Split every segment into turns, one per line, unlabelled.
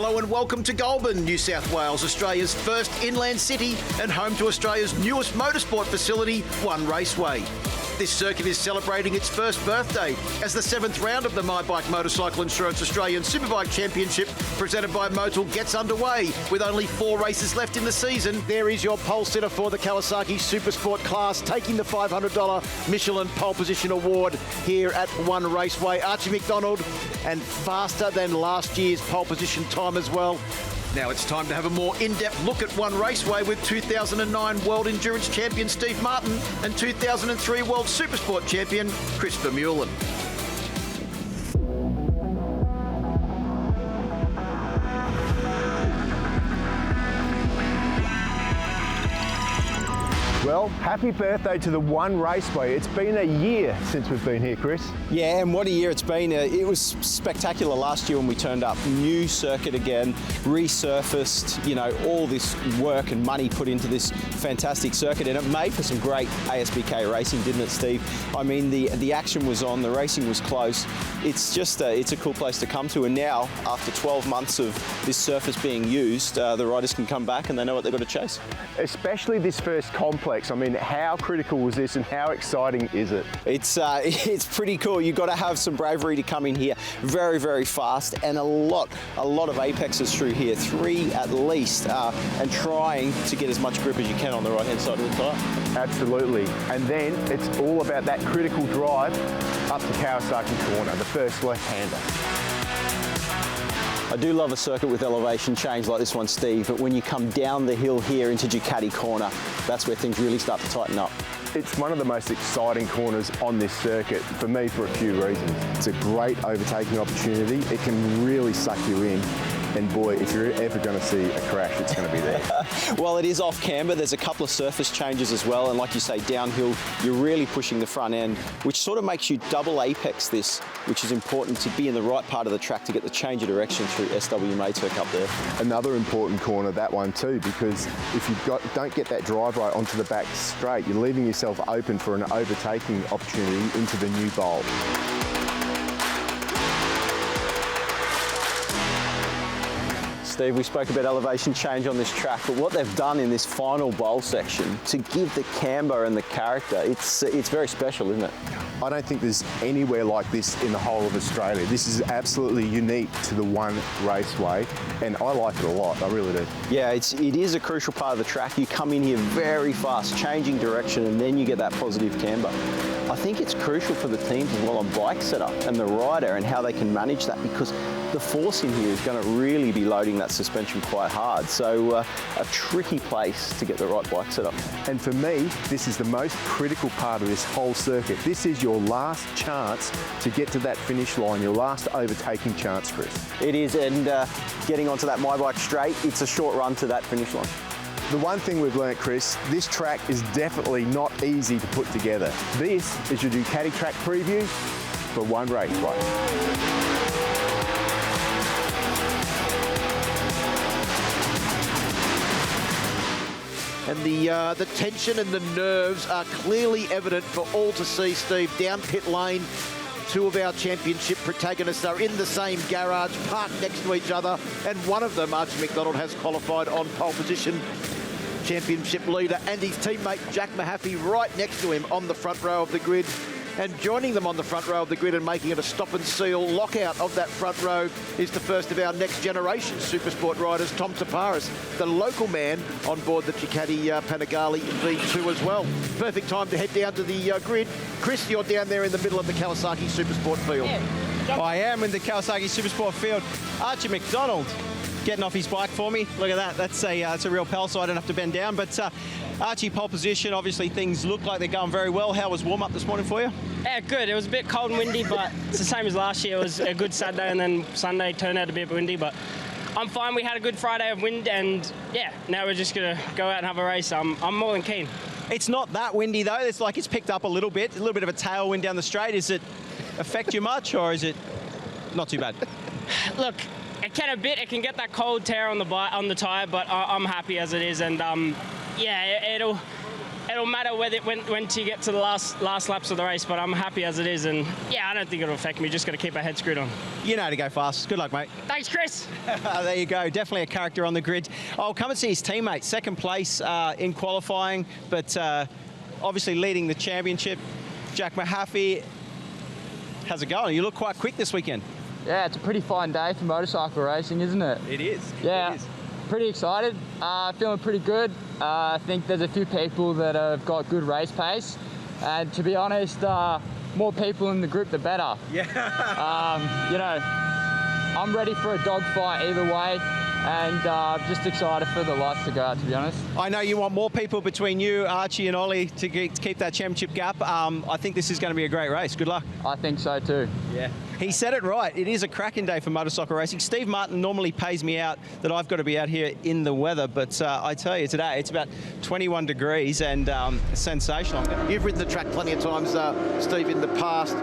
Hello and welcome to Goulbourn, New South Wales, Australia's first inland city and home to Australia's newest motorsport facility, One Raceway. This circuit is celebrating its first birthday as the 7th round of the My Bike Motorcycle Insurance Australian Superbike Championship presented by Motul gets underway with only 4 races left in the season. There is your pole sitter for the Kawasaki Supersport class, taking the $500 Michelin Pole Position Award here at One Raceway. Archie McDonald, and faster than last year's pole position time as well. Now it's time to have a more in-depth look at One Raceway with 2009 World Endurance Champion Steve Martin and 2003 World Supersport Champion Chris Vermeulen.
Well, happy birthday to the One Raceway. It's been a year since we've been here, Chris.
Yeah, and what a year it's been. It was spectacular last year when we turned up. New circuit again, resurfaced, you know, all this work and money put into this fantastic circuit, and it made for some great ASBK racing, didn't it, Steve? I mean, the action was on, the racing was close. It's just it's a cool place to come to, and now, after 12 months of this surface being used, the riders can come back and they know what they've got to chase.
Especially this first complex. I mean, how critical was this and how exciting is it?
It's pretty cool. You've got to have some bravery to come in here very, very fast, and a lot of apexes through here, 3 at least, and trying to get as much grip as you can on the right-hand side of the tyre.
Absolutely. And then it's all about that critical drive up to Kawasaki corner, the first left-hander.
I do love a circuit with elevation change like this one, Steve, but when you come down the hill here into Ducati corner, that's where things really start to tighten up.
It's one of the most exciting corners on this circuit, for me, for a few reasons. It's a great overtaking opportunity. It can really suck you in. And boy, if you're ever going to see a crash, it's going to be there.
Well, it is off camber. There's a couple of surface changes as well. And like you say, downhill, you're really pushing the front end, which sort of makes you double apex this, which is important to be in the right part of the track to get the change of direction through SW up there.
Another important corner, that one too, because if you don't get that drive right onto the back straight, you're leaving yourself open for an overtaking opportunity into the new bowl.
Steve, we spoke about elevation change on this track, but what they've done in this final bowl section to give the camber and the character, it's very special, isn't it?
I don't think there's anywhere like this in the whole of Australia. This is absolutely unique to the One Raceway, and I like it a lot, I really do.
Yeah, it is a crucial part of the track. You come in here very fast, changing direction, and then you get that positive camber. I think it's crucial for the teams as well on bike setup and the rider and how they can manage that, because the force in here is going to really be loading that suspension quite hard. So a tricky place to get the right bike setup.
And for me, this is the most critical part of this whole circuit. This is your last chance to get to that finish line, your last overtaking chance, Chris.
It is, and getting onto that My Bike straight, it's a short run to that finish line.
The one thing we've learnt, Chris, this track is definitely not easy to put together. This is your Ducati track preview for One Raceway.
And the tension and the nerves are clearly evident for all to see, Steve. Down pit lane, 2 of our championship protagonists are in the same garage, parked next to each other, and one of them, Archie McDonald, has qualified on pole position. Championship leader and his teammate Jack Mahaffey right next to him on the front row of the grid. And joining them on the front row of the grid and making it a stop and seal lockout of that front row is the first of our next generation Supersport riders, Tom Toparis, the local man on board the Ducati Panigale V2 as well. Perfect time to head down to the grid. Chris, you're down there in the middle of the Kawasaki Supersport field.
Yeah. I am in the Kawasaki Supersport field. Archie McDonald getting off his bike for me. Look at that. That's a real pal, so I don't have to bend down. But Archie, pole position. Obviously, things look like they're going very well. How was warm-up this morning for you?
Yeah, good. It was a bit cold and windy, but it's the same as last year. It was a good Saturday, and then Sunday turned out a bit windy, but I'm fine. We had a good Friday of wind, and yeah, now we're just going to go out and have a race. I'm more than keen.
It's not that windy, though. It's like it's picked up a little bit of a tailwind down the straight. Does it affect you much, or is it not too bad?
Look, it can a bit. It can get that cold tear on the tyre, but I'm happy as it is, and yeah, it'll matter when to get to the last laps of the race, but I'm happy as it is, and yeah, I don't think it'll affect me. Just got to keep our head screwed on.
You know how to go fast. Good luck, mate.
Thanks, Chris.
There you go. Definitely a character on the grid. I'll come and see his teammate. Second place in qualifying, but obviously leading the championship. Jack Mahaffey, how's it going? You look quite quick this weekend.
Yeah, it's a pretty fine day for motorcycle racing, isn't it?
It is.
Yeah,
it is.
Pretty excited. Feeling pretty good. I think there's a few people that have got good race pace. And to be honest, more people in the group, the better.
Yeah.
You know, I'm ready for a dogfight either way. And just excited for the lights to go out, to be honest.
I know you want more people between you, Archie and Ollie to keep that championship gap. I think this is going to be a great race. Good luck.
I think so too.
Yeah. He said it right. It is a cracking day for motorcycle racing. Steve Martin normally pays me out that I've got to be out here in the weather, but I tell you today it's about 21 degrees and sensational.
You've ridden the track plenty of times, Steve, in the past,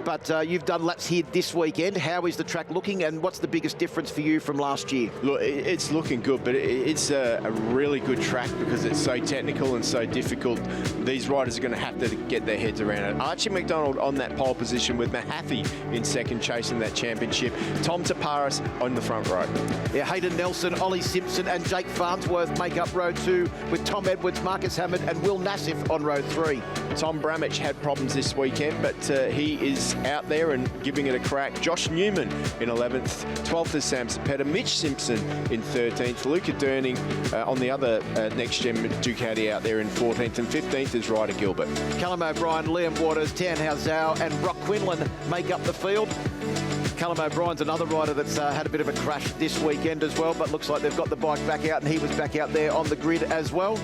but you've done laps here this weekend. How is the track looking, and what's the biggest difference for you from last year?
Look, it's looking good, but it's a really good track because it's so technical and so difficult. These riders are going to have to get their heads around it. Archie McDonald on that pole position with Mahaffey in second, chasing that championship. Tom Toparis on the front row.
Yeah, Hayden Nelson, Ollie Simpson and Jake Farnsworth make up row 2 with Tom Edwards, Marcus Hammond and Will Nassif on row 3.
Tom Bramich had problems this weekend, but he is out there and giving it a crack. Josh Newman in 11th, 12th is Sam Cepeda, Mitch Simpson in 13th, Luca Durning on the other next-gen Ducati out there in 14th, and 15th is Ryder Gilbert.
Callum O'Brien, Liam Waters, Tan Zhao and Brock Quinlan make up the field. Callum O'Brien's another rider that's had a bit of a crash this weekend as well, but looks like they've got the bike back out, and he was back out there on the grid as well.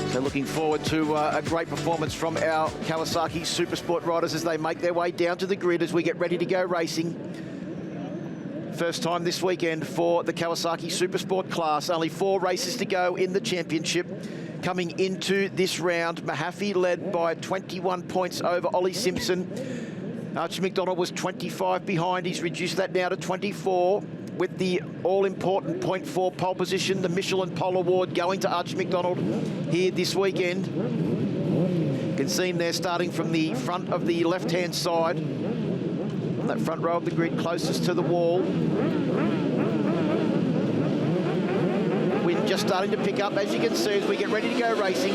So looking forward to a great performance from our Kawasaki Supersport riders as they make their way down to the grid as we get ready to go racing. First time this weekend for the Kawasaki Supersport class. Only 4 races to go in the championship. Coming into this round, Mahaffey led by 21 points over Ollie Simpson. Archie McDonald was 25 behind. He's reduced that now to 24. With the all-important .4 pole position, the Michelin Pole Award going to Archie McDonald here this weekend. You can see him there starting from the front of the left-hand side, on that front row of the grid closest to the wall. Wind just starting to pick up, as you can see, as we get ready to go racing.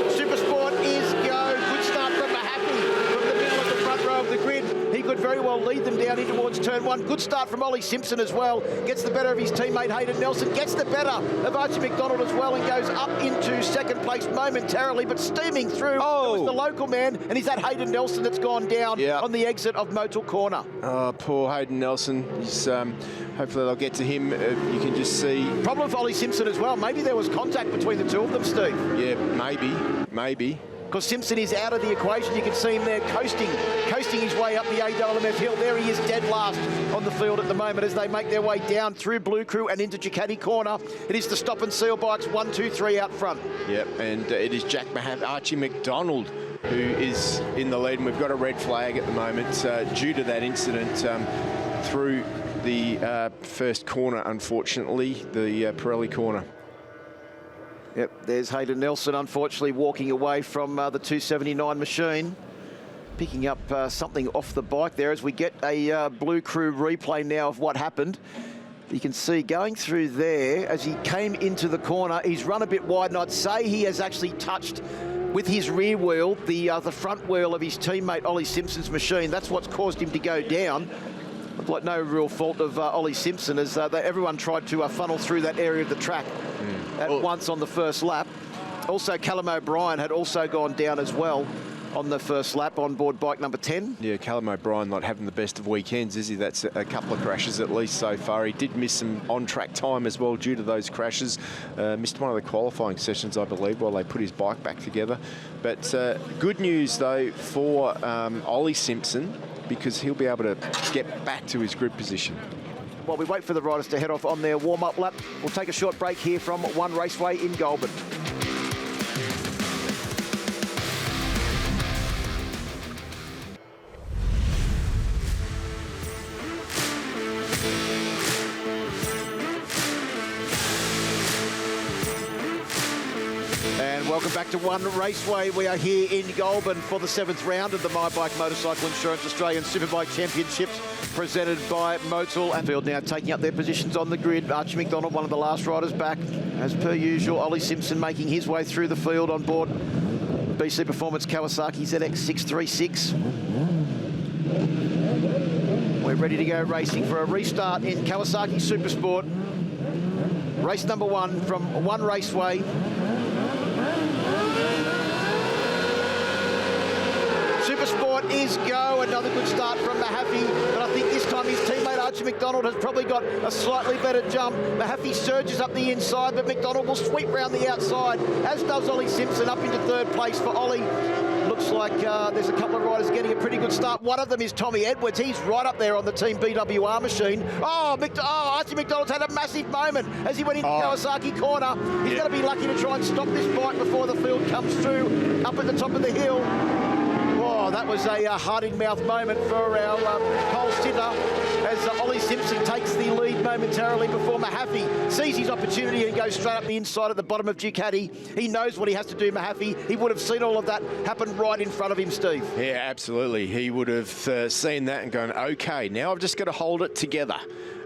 Supersport is go. Good start from Mahaffey from the middle of the front row of the grid. He could very well lead them down in towards turn 1. Good start from Ollie Simpson as well. Gets the better of his teammate Hayden Nelson. Gets the better of Archie McDonald as well and goes up into second place momentarily, but steaming through.
Oh.
It was the local man, and he's that Hayden Nelson that's gone down on the exit of Motul Corner.
Oh, poor Hayden Nelson. He's, hopefully they'll get to him. You can just see...
Problem for Ollie Simpson as well. Maybe there was contact between the two of them, Steve.
Yeah, maybe.
Because Simpson is out of the equation. You can see him there coasting his way up the AWMF hill. There he is, dead last on the field at the moment as they make their way down through Blue Crew and into Ducati Corner. It is the Stop and Seal bikes, 1, 2, 3 out front.
Yep, and it is Jack Mahaffey, Archie McDonald, who is in the lead, and we've got a red flag at the moment due to that incident through the first corner, unfortunately, the Pirelli corner.
Yep, there's Hayden Nelson, unfortunately, walking away from the 279 machine. Picking up something off the bike there as we get a Blue Crew replay now of what happened. You can see going through there, as he came into the corner, he's run a bit wide, and I'd say he has actually touched with his rear wheel the front wheel of his teammate Ollie Simpson's machine. That's what's caused him to go down. Looked like no real fault of Ollie Simpson, as everyone tried to funnel through that area of the track at once on the first lap. Also, Callum O'Brien had also gone down as well on the first lap on board bike number 10.
Yeah, Callum O'Brien not having the best of weekends, is he? That's a couple of crashes at least so far. He did miss some on-track time as well due to those crashes. Missed one of the qualifying sessions, I believe, while they put his bike back together. But good news, though, for Ollie Simpson, because he'll be able to get back to his grid position.
While we wait for the riders to head off on their warm-up lap, we'll take a short break here from One Raceway in Goulbourn. Welcome back to One Raceway. We are here in Goulbourn for the 7th round of the My Bike Motorcycle Insurance Australian Superbike Championships presented by Motul. And field now taking up their positions on the grid. Archie McDonald, one of the last riders back. As per usual, Ollie Simpson making his way through the field on board BC Performance Kawasaki ZX636. We're ready to go racing for a restart in Kawasaki Supersport. Race number 1 from One Raceway. Supersport is go. Another good start from Mahaffey, but I think this time his teammate Archie McDonald has probably got a slightly better jump. Mahaffey surges up the inside, but McDonald will sweep round the outside, as does Ollie Simpson up into 3rd place for Ollie. Looks like there's a couple of riders getting a pretty good start. One of them is Tommy Edwards. He's right up there on the Team BWR machine. Archie McDonald's had a massive moment as he went into Kawasaki corner. He's going to be lucky to try and stop this bike before the field comes through up at the top of the hill. Oh, that was a heart-in-mouth moment for our pole sitter as Ollie Simpson takes the lead momentarily before Mahaffey sees his opportunity and goes straight up the inside at the bottom of Ducati. He knows what he has to do, Mahaffey. He would have seen all of that happen right in front of him, Steve.
Yeah, absolutely. He would have seen that and gone, okay, now I've just got to hold it together.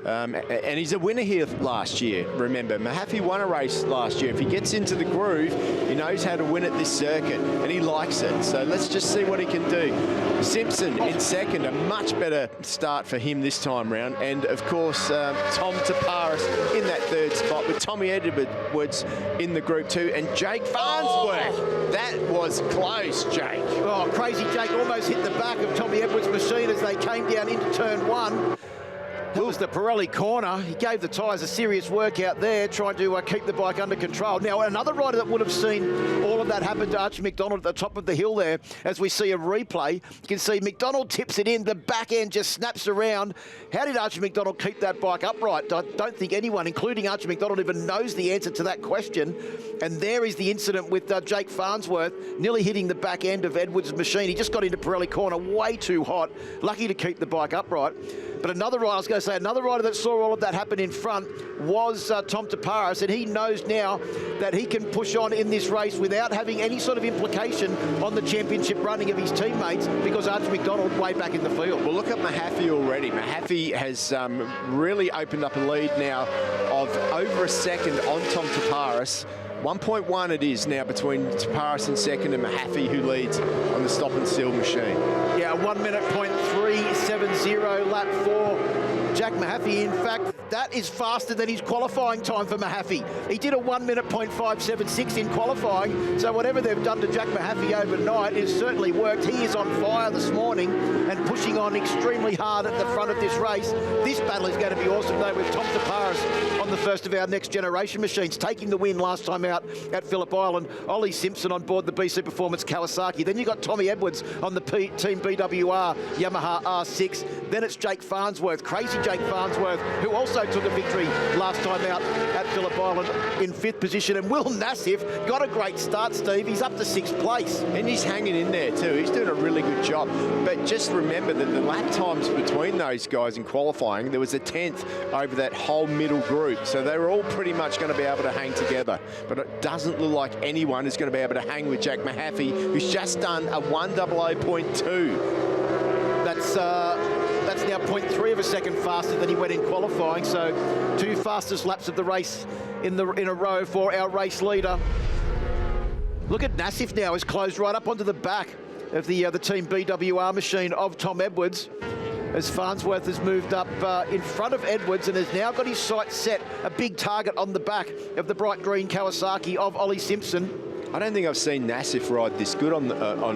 And he's a winner here last year. Remember, Mahaffey won a race last year. If he gets into the groove, he knows how to win at this circuit, and he likes it. So let's just see what he can do. Simpson in second, a much better start for him this time round. And, of course, Tom Toparis in that 3rd spot with Tommy Edwards in the Group 2 and Jake Farnsworth. That was close, Jake.
Oh, crazy Jake almost hit the back of Tommy Edwards' machine as they came down into turn 1. That was the Pirelli corner. He gave the tyres a serious workout there, trying to keep the bike under control. Now, another rider that would have seen all of that happen to Archie McDonald at the top of the hill there, as we see a replay, you can see McDonald tips it in, the back end just snaps around. How did Archie McDonald keep that bike upright? I don't think anyone, including Archie McDonald, even knows the answer to that question. And there is the incident with Jake Farnsworth nearly hitting the back end of Edwards' machine. He just got into Pirelli corner way too hot, lucky to keep the bike upright. But another rider, I was going to say, another rider that saw all of that happen in front was Tom Toparis, and he knows now that he can push on in this race without having any sort of implication on the championship running of his teammates because Archie McDonald way back in the field.
Well, look at Mahaffey already. Mahaffey has really opened up a lead now of over a second on Tom Toparis. 1.1 it is now between Toparis in second and Mahaffey, who leads on the stop and seal machine.
Yeah, 1 minute .370 lap 4. Jack Mahaffey, in fact, that is faster than his qualifying time for Mahaffey. He did a 1 minute .576 in qualifying, so whatever they've done to Jack Mahaffey overnight has certainly worked. He is on fire this morning and pushing on extremely hard at the front of this race. This battle is going to be awesome, though, with Tom Toparis on the first of our next generation machines, taking the win last time out at Phillip Island. Ollie Simpson on board the BC Performance Kawasaki. Then you've got Tommy Edwards on the Team BWR Yamaha R6. Then it's Jake Farnsworth, crazy Jake Farnsworth, who also took a victory last time out at Phillip Island in 5th position. And Will Nassif got a great start, Steve. He's up to 6th place.
And he's hanging in there too. He's doing a really good job. But just remember that the lap times between those guys in qualifying, there was a 10th over that whole middle group. So they were all pretty much going to be able to hang together. But it doesn't look like anyone is going to be able to hang with Jack Mahaffey, who's just done a 100.2.
That's now 0.3 of a second faster than he went in qualifying. So 2 fastest laps of the race in a row for our race leader. Look at Nassif now, is closed right up onto the back of the Team BWR machine of Tom Edwards, as Farnsworth has moved up in front of Edwards and has now got his sights set, a big target on the back of the bright green Kawasaki of Ollie Simpson.
I don't think I've seen Nassif ride this good on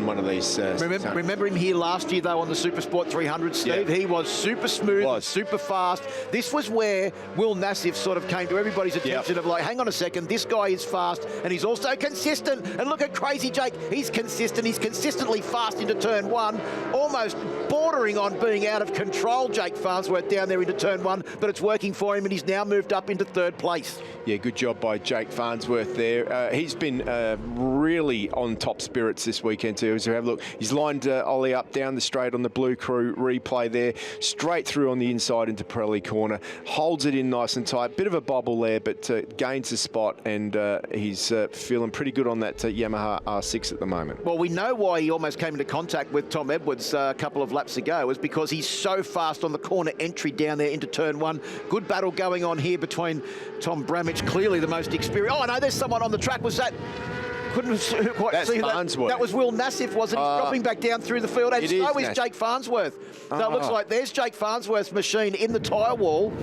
one of these.
Remember him here last year, though, on the Supersport 300, Steve? Yeah. He was super smooth, super fast. This was where Will Nassif sort of came to everybody's attention of like, hang on a second, this guy is fast and he's also consistent. And look at crazy Jake. He's consistent. He's consistently fast into turn 1, almost bordering on being out of control, Jake Farnsworth, down there into turn 1, but it's working for him and he's now moved up into 3rd place.
Yeah, good job by Jake Farnsworth there. He's been really on top spirits this weekend too. As you have a look, he's lined Olly up down the straight on the Blue Crew replay there, straight through on the inside into Pirelli corner, holds it in nice and tight. Bit of a bobble there, but gains the spot, and he's feeling pretty good on that Yamaha R6 at the moment.
Well, we know why he almost came into contact with Tom Edwards a couple of laps ago. It was because he's so fast on the corner entry down there into turn one. Good battle going on here between Tom Bramich, clearly the most experienced. Oh no, there's someone on the track. Was that? Couldn't quite see that. That was Will Nassif, wasn't he? Dropping back down through the field. And so is Jake Farnsworth. So it looks like there's Jake Farnsworth's machine in the tyre wall.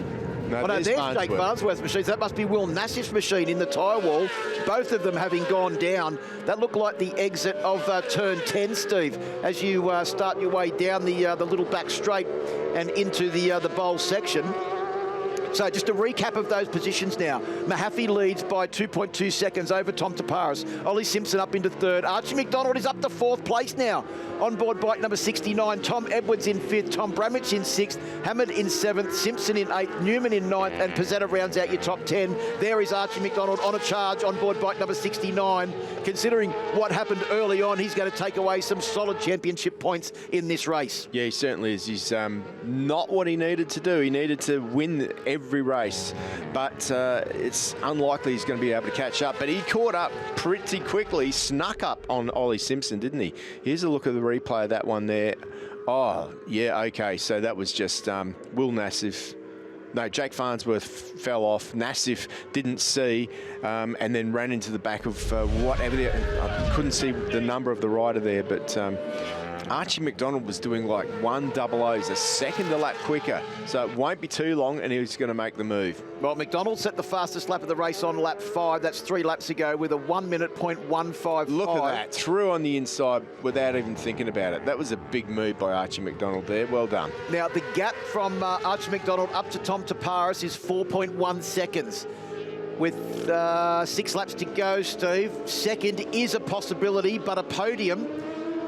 No,
there's Jake Farnsworth's machine. So that must be Will Nassif's machine in the tyre wall. Both of them having gone down. That looked like the exit of turn 10, Steve, as you start your way down the little back straight and into the bowl section. So just a recap of those positions now. Mahaffey leads by 2.2 seconds over Tom Toparis. Ollie Simpson up into third. Archie McDonald is up to fourth place now. On board bike number 69. Tom Edwards in fifth. Tom Bramich in sixth. Hammond in seventh. Simpson in eighth. Newman in ninth. And Pizzetta rounds out your top 10. There is Archie McDonald on a charge on board bike number 69. Considering what happened early on, he's going to take away some solid championship points in this race.
Yeah, he certainly is. He's not what he needed to do. He needed to win every race, but it's unlikely he's going to be able to catch up. But he caught up pretty quickly. He snuck up on Ollie Simpson, didn't he? Here's a look at the replay of that one there. Oh, yeah, okay. So that was just Will Nassif. No, Jake Farnsworth fell off. Nassif didn't see, and then ran into the back of whatever. I couldn't see the number of the rider there, but Archie McDonald was doing like 100s, a second a lap quicker. So it won't be too long, and he's going to make the move.
Well, McDonald set the fastest lap of the race on lap 5. That's 3 laps ago with a 1 minute .155.
Look at that. Through on the inside without even thinking about it. That was a big move by Archie McDonald there. Well done.
Now, the gap from Archie McDonald up to Tom Toparis is 4.1 seconds. With 6 laps to go, Steve, second is a possibility, but a podium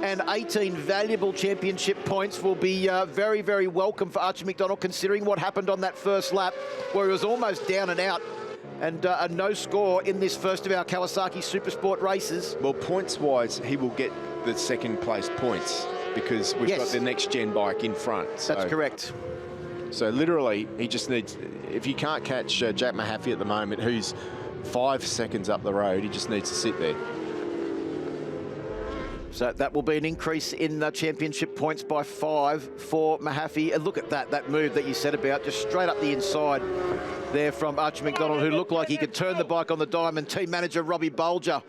and 18 valuable championship points will be very, very welcome for Archie McDonald, considering what happened on that first lap, where he was almost down and out, and a no score in this first of our Kawasaki Supersport races.
Well, points-wise, he will get the second place points because we've got the next gen bike in front. So.
That's correct.
So literally, he just needs, if you can't catch Jack Mahaffey at the moment, who's 5 seconds up the road, he just needs to sit there.
So that will be an increase in the championship points by 5 for Mahaffey. And look at that move that you said about, just straight up the inside there from Archie McDonald, who looked like he could turn the bike on the diamond. Team manager Robbie Bolger,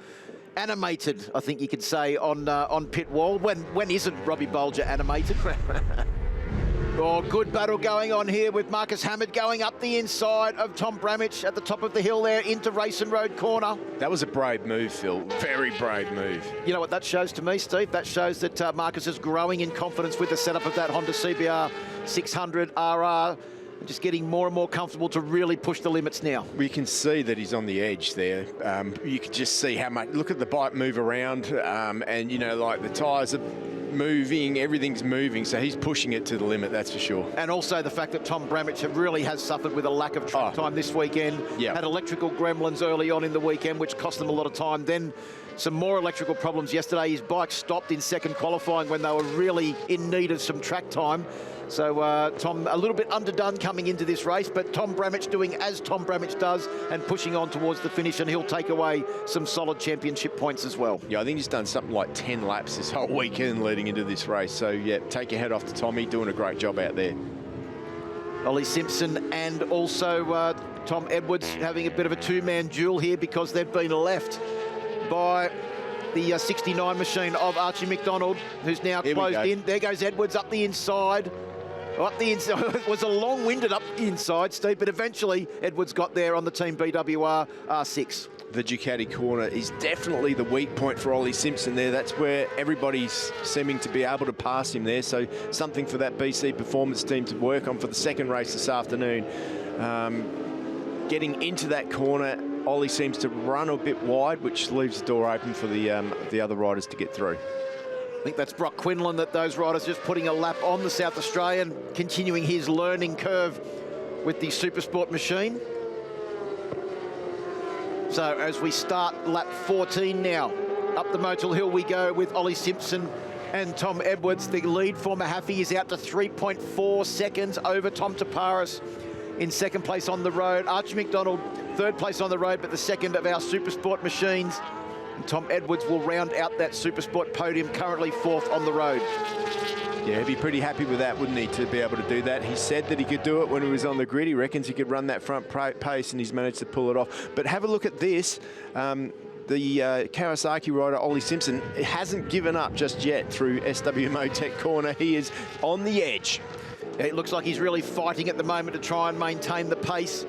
animated, I think you could say, on pit wall. When isn't Robbie Bolger animated? Oh, good battle going on here with Marcus Hammond going up the inside of Tom Bramich at the top of the hill there into Racing Road corner.
That was a brave move, Phil. Very brave move.
You know what that shows to me, Steve? That shows that Marcus is growing in confidence with the setup of that Honda CBR 600 RR. And just getting more and more comfortable to really push the limits now.
We can see that he's on the edge there. You can just see how much, look at the bike move around, and you know, like the tyres are moving, everything's moving, so he's pushing it to the limit, that's for sure. And
also the fact that Tom Bramich really has suffered with a lack of track time this weekend. Had electrical gremlins early on in the weekend, which cost them a lot of time. Then some more electrical problems yesterday. His bike stopped in second qualifying when they were really in need of some track time. So Tom, a little bit underdone coming into this race, but Tom Bramich doing as Tom Bramich does and pushing on towards the finish, and he'll take away some solid championship points as well.
Yeah, I think he's done something like 10 laps this whole weekend leading into this race. So yeah, take your head off to Tommy, doing a great job out there.
Ollie Simpson and also Tom Edwards having a bit of a two-man duel here because they've been left by the 69 machine of Archie McDonald, who's now closed in. There goes Edwards up the inside. Up the inside. It was a long-winded up the inside, Steve, but eventually Edwards got there on the Team BWR R6.
The Ducati corner is definitely the weak point for Ollie Simpson there. That's where everybody's seeming to be able to pass him there. So something for that BC Performance team to work on for the second race this afternoon. Getting into that corner, Ollie seems to run a bit wide, which leaves the door open for the other riders to get through.
I think that's Brock Quinlan, that those riders just putting a lap on the South Australian, continuing his learning curve with the Supersport machine. So as we start lap 14 now, up the Motul Hill we go with Ollie Simpson and Tom Edwards. The lead for Mahaffey is out to 3.4 seconds over Tom Toparis in second place on the road. Archie McDonald, third place on the road, but the second of our Supersport machines. And Tom Edwards will round out that Supersport podium, currently fourth on the road.
Yeah, he'd be pretty happy with that, wouldn't he, to be able to do that. He said that he could do it when he was on the grid. He reckons he could run that front pace, and he's managed to pull it off. But have a look at this. The Kawasaki rider, Ollie Simpson, hasn't given up just yet through SW Tech corner. He is on the edge.
It looks like he's really fighting at the moment to try and maintain the pace.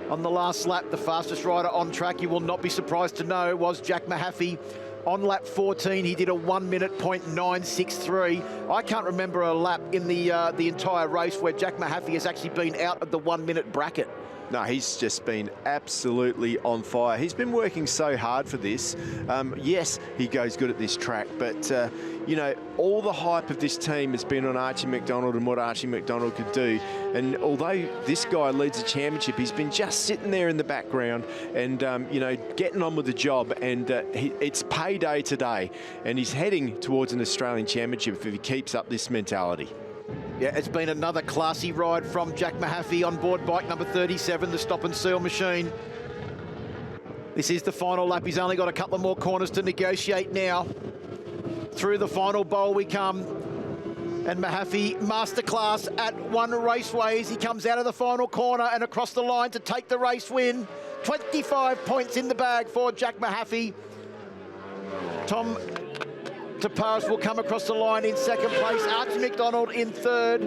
On the last lap, the fastest rider on track, you will not be surprised to know, was Jack Mahaffey. On lap 14, he did a 1 minute .963. I can't remember a lap in the entire race where Jack Mahaffey has actually been out of the 1 minute bracket.
No, he's just been absolutely on fire. He's been working so hard for this. Yes, he goes good at this track, but you know, all the hype of this team has been on Archie McDonald and what Archie McDonald could do. And although this guy leads a championship, he's been just sitting there in the background and, you know, getting on with the job. And it's payday today. And he's heading towards an Australian championship if he keeps up this mentality.
Yeah, it's been another classy ride from Jack Mahaffey on board bike number 37, the stop and seal machine. This is the final lap. He's only got a couple of more corners to negotiate now. Through the final bowl we come. And Mahaffey, masterclass at One Raceway. He comes out of the final corner and across the line to take the race win. 25 points in the bag for Jack Mahaffey. Tom Toparis will come across the line in second place. Archie McDonald in third.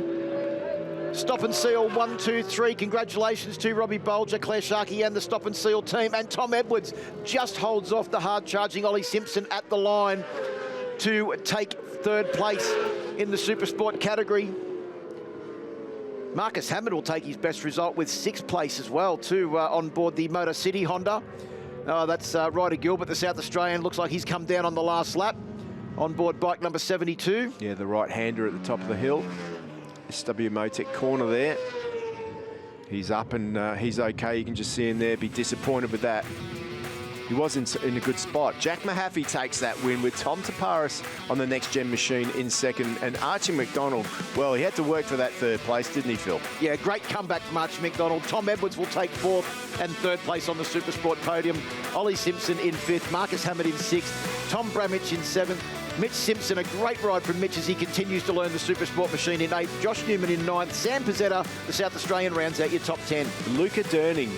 Stop and seal 1, 2, 3. Congratulations to Robbie Bolger, Claire Sharkey and the Stop and Seal team. And Tom Edwards just holds off the hard-charging Ollie Simpson at the line to take third place in the Supersport category. Marcus Hammond will take his best result with sixth place as well, too, on board the Motor City Honda. That's Ryder Gilbert, the South Australian. Looks like he's come down on the last lap. On board bike number 72.
Yeah, the right-hander at the top of the hill. SW Motec corner there. He's up and he's okay. You can just see him there, be disappointed with that. He was in a good spot. Jack Mahaffey takes that win with Tom Toparis on the next-gen machine in second. And Archie McDonald, well, he had to work for that third place, didn't he, Phil?
Yeah, great comeback from Archie McDonald. Tom Edwards will take fourth and third place on the Supersport podium. Ollie Simpson in fifth, Marcus Hammond in sixth, Tom Bramich in seventh, Mitch Simpson, a great ride from Mitch as he continues to learn the Supersport machine in eighth, Josh Newman in ninth, Sam Pizzetta, the South Australian, rounds out your top 10.
Luca Durning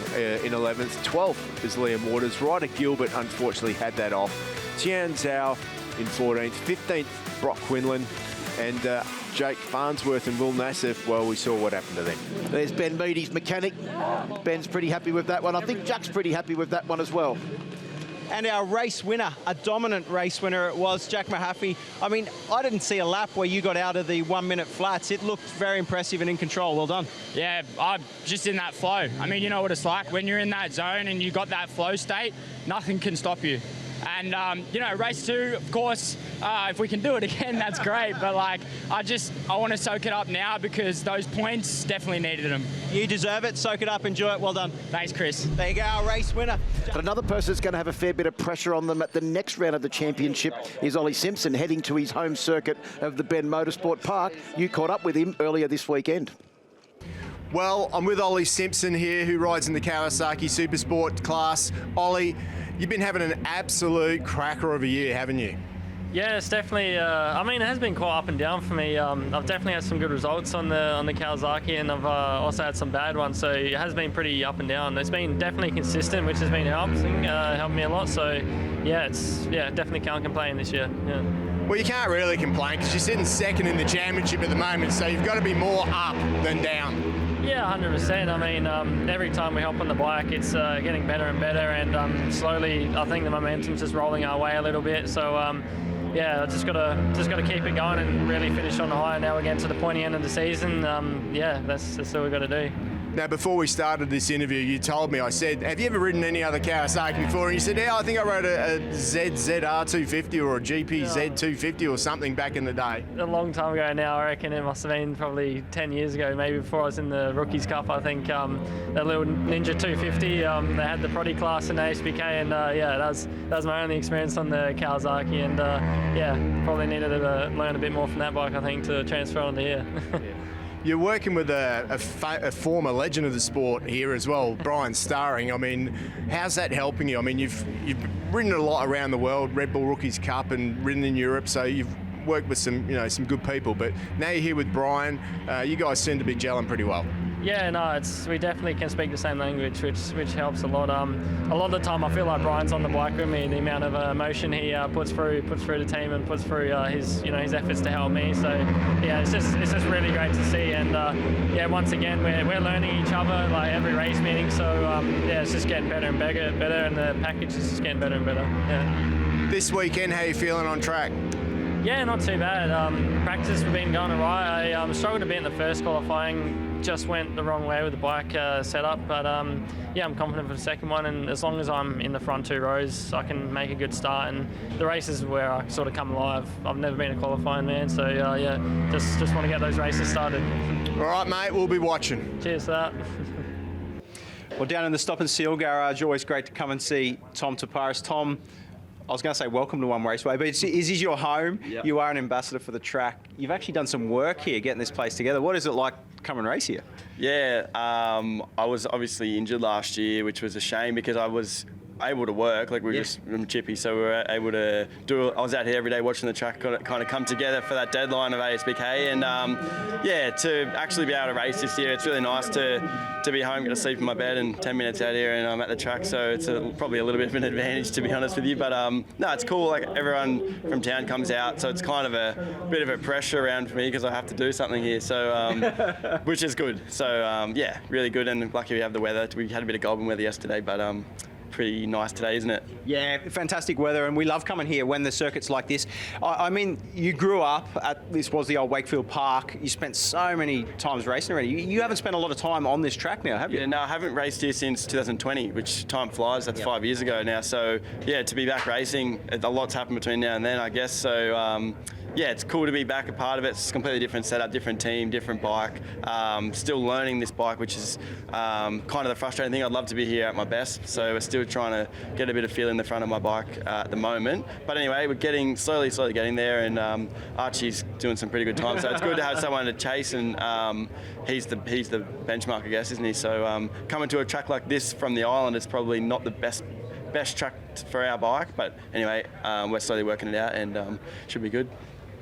in 11th, 12th is Liam Waters. Ryder Gilbert unfortunately had that off. Tian Zhao in 14th, 15th Brock Quinlan, and Jake Farnsworth and Will Nassif, well, we saw what happened to them.
There's Ben Meady's mechanic. Ben's pretty happy with that one. I think Jack's pretty happy with that one as well.
And our race winner, a dominant race winner, it was Jack Mahaffey. I mean, I didn't see a lap where you got out of the 1 minute flats. It looked very impressive and in control. Well done.
Yeah, I'm just in that flow. I mean, you know what it's like when you're in that zone and you got that flow state, nothing can stop you. And, you know, race two, of course, if we can do it again, that's great. But, like, I want to soak it up now because those points definitely needed them.
You deserve it. Soak it up. Enjoy it. Well done.
Thanks, Chris.
There you go, our race winner.
But another person that's going to have a fair bit of pressure on them at the next round of the championship is Ollie Simpson, heading to his home circuit of the Ben Motorsport Park. You caught up with him earlier this weekend.
Well, I'm with Ollie Simpson here, who rides in the Kawasaki Supersport class. Ollie, you've been having an absolute cracker of a year, haven't you?
Yeah, it's definitely. I mean, it has been quite up and down for me. I've definitely had some good results on the Kawasaki, and I've also had some bad ones. So it has been pretty up and down. It's been definitely consistent, which has been helped me a lot. So yeah, definitely can't complain this year. Yeah.
Well, you can't really complain because you're sitting second in the championship at the moment, so you've got to be more up than down.
Yeah, 100%. I mean, every time we hop on the bike, it's getting better and better, and slowly, I think the momentum's just rolling our way a little bit. So, yeah, I just gotta keep it going and really finish on the high. Now we're getting to the pointy end of the season. Yeah, that's all we've got to do.
Now, before we started this interview, you told me, I said, have you ever ridden any other Kawasaki before? And you said, yeah, I think I rode a ZZR250 or a GPZ250 or something back in the day.
A long time ago now, I reckon it must have been probably 10 years ago, maybe before I was in the Rookies Cup, I think. That little Ninja 250, they had the Proddy class in ASBK, and yeah, that was my only experience on the Kawasaki, and yeah, probably needed to learn a bit more from that bike, I think, to transfer onto here.
You're working with a former legend of the sport here as well, Brian Starring. I mean, how's that helping you? I mean, you've ridden a lot around the world, Red Bull Rookies Cup, and ridden in Europe, so you've worked with some good people. But now you're here with Brian. You guys seem to be gelling pretty well.
Yeah, no, we definitely can speak the same language, which helps a lot. A lot of the time, I feel like Brian's on the bike with me. The amount of emotion he puts through the team and puts through his efforts to help me. So yeah, it's just really great to see. And yeah, once again, we're learning each other like every race meeting. So yeah, it's just getting better and better, and the package is just getting better and better. Yeah.
This weekend, how are you feeling on track?
Yeah, not too bad. Practice has been going alright. I struggled a bit in the first qualifying. Just went the wrong way with the bike setup, but yeah, I'm confident for the second one, and as long as I'm in the front two rows, I can make a good start. And the races is where I sort of come alive. I've never been a qualifying man, so yeah, just want to get those races started.
All right, mate, we'll be watching.
Cheers for that.
Well, down in the Stop and Seal garage, always great to come and see Tom Toparis. Tom, I was going to say welcome to One Raceway, but this is your home. Yep. You are an ambassador for the track. You've actually done some work here getting this place together. What is it like to come and race here?
Yeah, I was obviously injured last year, which was a shame because I was able to work, like I'm chippy, so we were able to do it. I was out here every day watching the track kind of come together for that deadline of ASBK, and yeah, to actually be able to race this year, it's really nice to be home, get to sleep in my bed, and 10 minutes out here and I'm at the track, so it's probably a little bit of an advantage, to be honest with you, but no, it's cool. Like, everyone from town comes out, so it's kind of a bit of a pressure around for me because I have to do something here, so which is good. So yeah, really good, and lucky we have the weather. We had a bit of Goulbourn weather yesterday, but pretty nice today, isn't it?
Yeah, fantastic weather, and we love coming here when the circuit's like this. I mean, you grew up at, this was the old Wakefield Park. You spent so many times racing already. You haven't spent a lot of time on this track now, have you?
Yeah, no, I haven't raced here since 2020, which time flies. That's 5 years ago now. So yeah, to be back racing, a lot's happened between now and then, I guess. So yeah, it's cool to be back a part of it. It's a completely different setup, different team, different bike. Still learning this bike, which is kind of the frustrating thing. I'd love to be here at my best, so we're still trying to get a bit of feel in the front of my bike at the moment. But anyway, we're getting slowly getting there, and Archie's doing some pretty good times. So it's good to have someone to chase, and he's the benchmark, I guess, isn't he? So coming to a track like this from the island is probably not the best track for our bike, but anyway, we're slowly working it out, and should be good.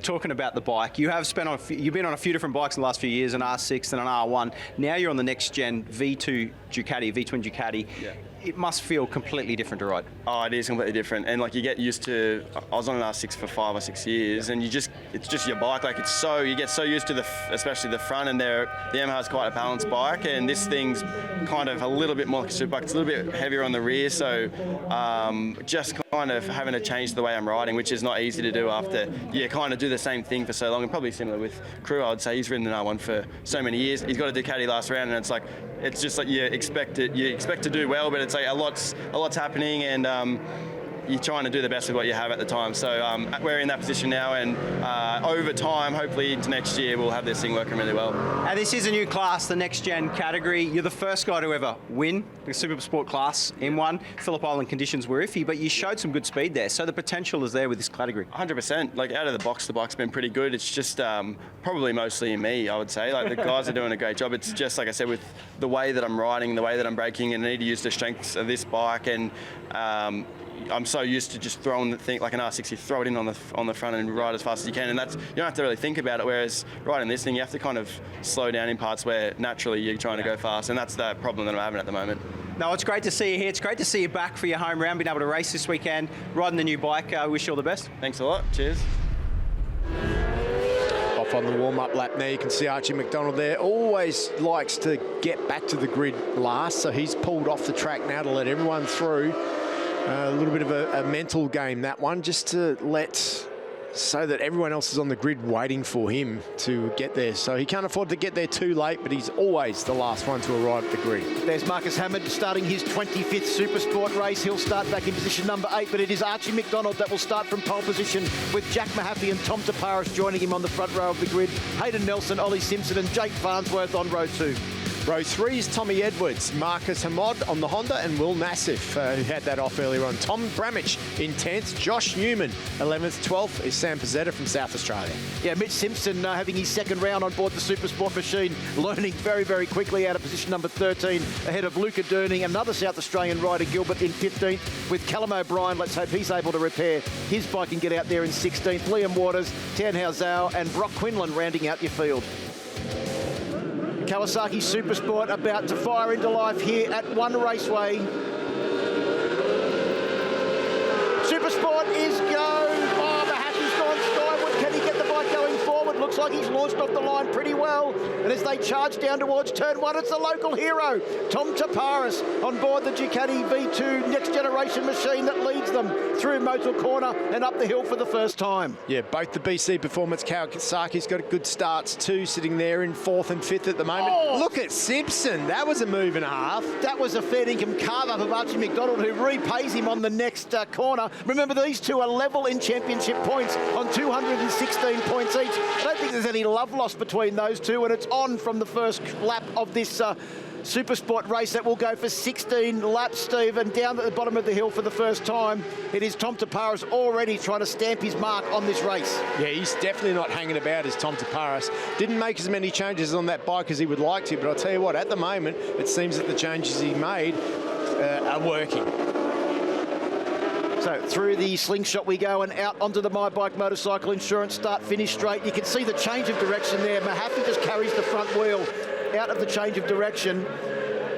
Talking about the bike, you've been on a few different bikes in the last few years, an R6 and an R1. Now you're on the next gen V2 Ducati, V-twin Ducati. Yeah. It must feel completely different to ride. Oh, it is completely different, and like you get used to. I was on an R6 for 5 or 6 years, and it's just your bike. Like you get so used to especially the front, and the Yamaha's quite a balanced bike, and this thing's kind of a little bit more like a Superbike. It's a little bit heavier on the rear, so just kind of having to change the way I'm riding, which is not easy to do after you kind of do the same thing for so long. And probably similar with Crew, I'd say he's ridden an R1 for so many years. He's got a Ducati last round, and it's just like you expect to do well, but it's like a lot's happening, and you're trying to do the best with what you have at the time. So we're in that position now, and over time, hopefully into next year, we'll have this thing working really well. And this is a new class, the next gen category. You're the first guy to ever win the Supersport class in one. Phillip Island conditions were iffy, but you showed some good speed there. So the potential is there with this category.
100%. Like, out of the box, the bike's been pretty good. It's just probably mostly in me, I would say. Like, the guys are doing a great job. It's just, like I said, with the way that I'm riding, the way that I'm braking, and I need to use the strengths of this bike, and I'm so used to just throwing the thing like an R6, you throw it in on the front and ride as fast as you can, and you don't have to really think about it. Whereas riding this thing, you have to kind of slow down in parts where naturally you're trying to go fast, and that's the problem that I'm having at the moment.
No, it's great to see you here. It's great to see you back for your home round, being able to race this weekend, riding the new bike. Wish you all the best.
Thanks a lot. Cheers.
Off on the warm-up lap now, you can see Archie McDonald there. Always likes to get back to the grid last, so he's pulled off the track now to let everyone through. A little bit of a mental game, that one, just to let so that everyone else is on the grid waiting for him to get there. So he can't afford to get there too late, but he's always the last one to arrive at the grid.
There's Marcus Hammond starting his 25th Supersport race. He'll start back in position number 8, but it is Archie McDonald that will start from pole position with Jack Mahaffey and Tom Toparis joining him on the front row of the grid. Hayden Nelson, Ollie Simpson and Jake Farnsworth on row 2.
Row 3 is Tommy Edwards, Marcus Hamod on the Honda, and Will Nassif, who had that off earlier on. Tom Bramich in 10th, Josh Newman 11th, 12th is Sam Pizzetta from South Australia.
Yeah, Mitch Simpson having his second round on board the Supersport machine, learning very, very quickly out of position number 13, ahead of Luca Durning, another South Australian rider, Gilbert, in 15th, with Callum O'Brien. Let's hope he's able to repair his bike and get out there in 16th. Liam Waters, Tan Hao Zhao and Brock Quinlan rounding out your field. Kawasaki Supersport about to fire into life here at One Raceway. Supersport is go. Oh, Mahaffey's gone skyward. Can he get the bike going forward? Looks like he's launched off the line pretty well. And as they charge down towards turn 1, it's the local hero, Tom Toparis, on board the Ducati V2 next generation machine that leads them through Motor Corner and up the hill for the first time.
Yeah, both the BC Performance Kawasaki's got good starts too, sitting there in 4th and 5th at the moment.
Oh.
Look at Simpson. That was a move and a half.
That was a fair income carve-up of Archie McDonald, who repays him on the next corner. Remember, these two are level in championship points on 216 points each. I don't think there's any love lost between those two, and it's on from the first lap of this Supersport race that will go for 16 laps, Steve, and down at the bottom of the hill for the first time, it is Tom Toparis already trying to stamp his mark on this race.
Yeah, he's definitely not hanging about as Tom Toparis. Didn't make as many changes on that bike as he would like to, but I'll tell you what, at the moment, it seems that the changes he made are working.
So through the slingshot we go and out onto the My Bike Motorcycle Insurance start-finish straight. You can see the change of direction there. Mahaffey just carries the front wheel out of the change of direction.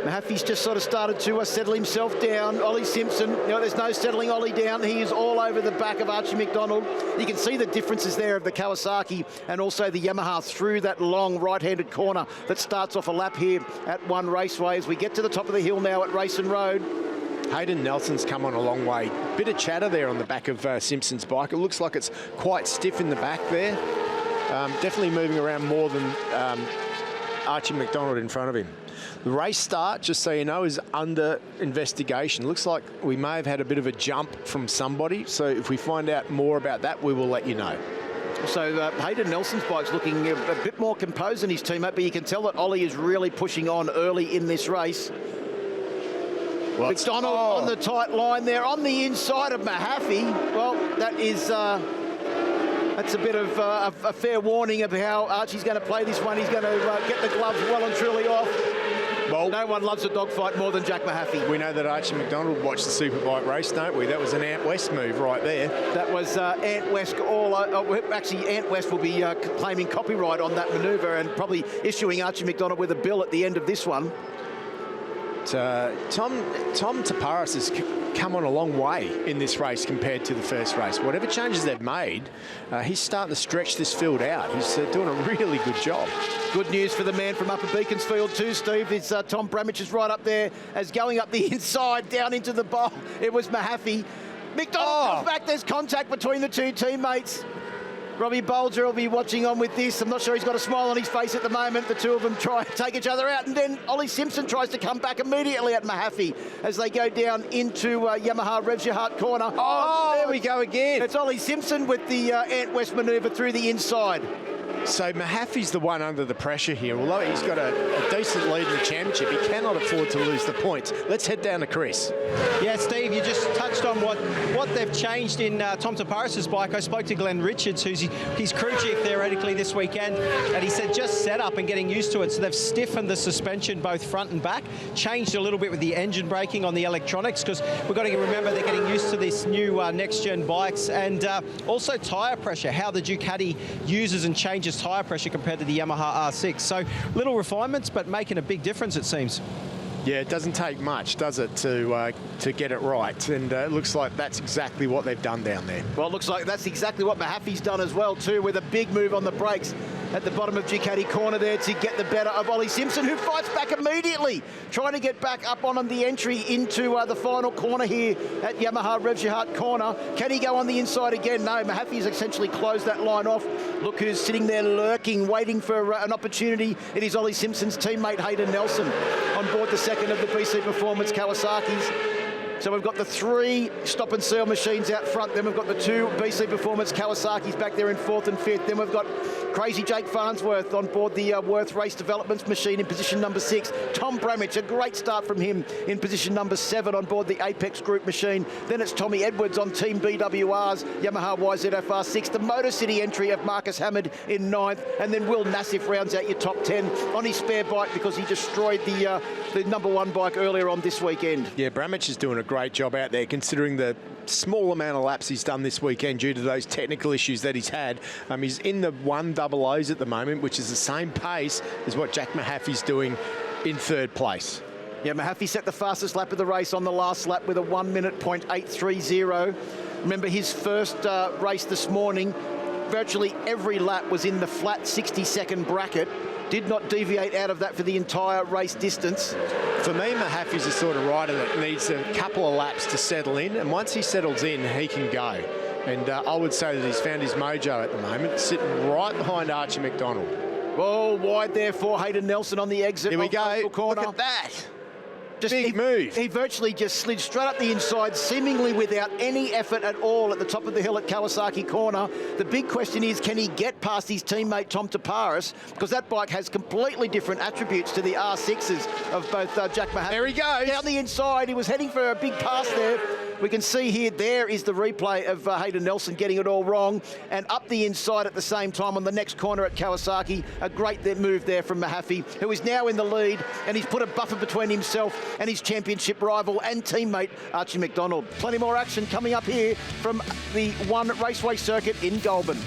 Mahaffey's just sort of started to settle himself down. Ollie Simpson, there's no settling Ollie down. He is all over the back of Archie McDonald. You can see the differences there of the Kawasaki and also the Yamaha through that long right-handed corner that starts off a lap here at One Raceway. As we get to the top of the hill now at Racing Road.
Hayden Nelson's come on a long way. Bit of chatter there on the back of Simpson's bike. It looks like it's quite stiff in the back there. Definitely moving around more than Archie McDonald in front of him. The race start, just so you know, is under investigation. Looks like we may have had a bit of a jump from somebody. So if we find out more about that, we will let you know.
So Hayden Nelson's bike's looking a bit more composed than his teammate, but you can tell that Ollie is really pushing on early in this race. McDonald on the tight line there, on the inside of Mahaffey. Well, that is that's a bit of a fair warning of how Archie's going to play this one. He's going to get the gloves well and truly off. Well, no one loves a dogfight more than Jack Mahaffey.
We know that Archie McDonald watched the Superbike race, don't we? That was an Ant West move right there.
That was Ant West actually, Ant West will be claiming copyright on that manoeuvre and probably issuing Archie McDonald with a bill at the end of this one.
Tom Toparis has come on a long way in this race compared to the first race. Whatever changes they've made, he's starting to stretch this field out. He's doing a really good job.
Good news for the man from Upper Beaconsfield too, Steve. It's Tom Bramich is right up there as going up the inside down into the bowl. It was Mahaffey. McDonald comes back. There's contact between the two teammates. Robbie Bolger will be watching on with this. I'm not sure he's got a smile on his face at the moment. The two of them try to take each other out, and then Ollie Simpson tries to come back immediately at Mahaffey as they go down into Yamaha Revshahat corner.
There we go again.
It's Ollie Simpson with the Ant West manoeuvre through the inside.
So Mahaffey's the one under the pressure here. Although he's got a decent lead in the championship, he cannot afford to lose the points. Let's head down to Chris.
Yeah, Steve, you just touched on what they've changed in Tom Toparis' bike. I spoke to Glenn Richards, who's his crew chief theoretically this weekend, and he said just set up and getting used to it. So they've stiffened the suspension both front and back, changed a little bit with the engine braking on the electronics, because we've got to remember they're getting used to this new next-gen bikes, and also tyre pressure, how the Ducati uses and changes tyre pressure compared to the Yamaha R6. So little refinements, but making a big difference, it seems.
Yeah, it doesn't take much, does it, to get it right? And it looks like that's exactly what they've done down there.
Well, it looks like that's exactly what Mahaffey's done as well, too, with a big move on the brakes. at the bottom of Ducati corner there to get the better of Olly Simpson, who fights back immediately, trying to get back up on the entry into the final corner here at Yamaha Revshahat corner. Can he go on the inside again? No, Mahaffey's essentially closed that line off. Look who's sitting there lurking, waiting for an opportunity. It is Olly Simpson's teammate Hayden Nelson on board the second of the BC Performance Kawasaki's. So we've got the 3 stop and seal machines out front. Then we've got the 2 BC Performance Kawasaki's back there in 4th and 5th. Then we've got crazy Jake Farnsworth on board the Worth Race Developments machine in position number 6. Tom Bramich, a great start from him in position number 7 on board the Apex Group machine. Then it's Tommy Edwards on Team BWR's Yamaha YZF-R 6. The Motor City entry of Marcus Hammond in 9th. And then Will Nassif rounds out your top 10 on his spare bike because he destroyed the number 1 bike earlier on this weekend.
Yeah, Bramich is doing a great job out there considering the small amount of laps he's done this weekend due to those technical issues that he's had. He's in the 100s at the moment, which is the same pace as what Jack Mahaffey's doing in 3rd place.
Yeah, Mahaffey set the fastest lap of the race on the last lap with a 1 minute .830. Remember his first race this morning, virtually every lap was in the flat 60-second bracket. Did not deviate out of that for the entire race distance.
For me, Mahaffey's the sort of rider that needs a couple of laps to settle in, and once he settles in, he can go. And I would say that he's found his mojo at the moment, sitting right behind Archie McDonald.
Oh, wide there for Hayden Nelson on the exit.
Here we go.
Corner.
Look at that.
Big move. He virtually just slid straight up the inside, seemingly without any effort at all at the top of the hill at Kawasaki corner. The big question is, can he get past his teammate Tom Toparis? Because that bike has completely different attributes to the R6s of both Jack Mahaffey.
There he goes.
Down the inside, he was heading for a big pass there. We can see here, there is the replay of Hayden Nelson getting it all wrong. And up the inside at the same time on the next corner at Kawasaki. A great move there from Mahaffey, who is now in the lead. And he's put a buffer between himself and his championship rival and teammate, Archie McDonald. Plenty more action coming up here from the One Raceway circuit in Goulbourn.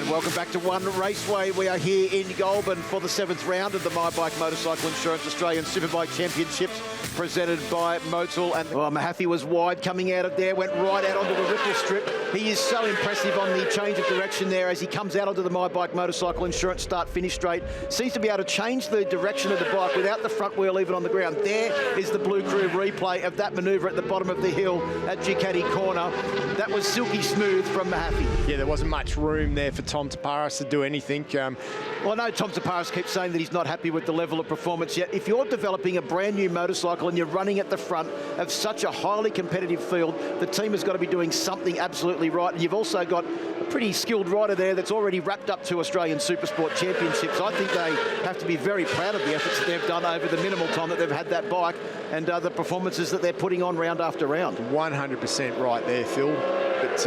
Welcome back to One Raceway. We are here in Goulbourn for the 7th round of the My Bike Motorcycle Insurance Australian Superbike Championships presented by Motul. And Mahaffey was wide coming out of there, went right out onto the ripple strip. He is so impressive on the change of direction there as he comes out onto the My Bike Motorcycle Insurance start-finish straight. Seems to be able to change the direction of the bike without the front wheel even on the ground. There is the Blue Crew replay of that manoeuvre at the bottom of the hill at Ducati corner. That was silky smooth from Mahaffey.
Yeah, there wasn't much room there for Tom Toparis to do anything.
Well, I know Tom Toparis keeps saying that he's not happy with the level of performance yet. If you're developing a brand new motorcycle and you're running at the front of such a highly competitive field, the team has got to be doing something absolutely right. And you've also got a pretty skilled rider there that's already wrapped up 2 Australian Supersport championships. I think they have to be very proud of the efforts that they've done over the minimal time that they've had that bike and the performances that they're putting on round after round.
100% right there, Phil. But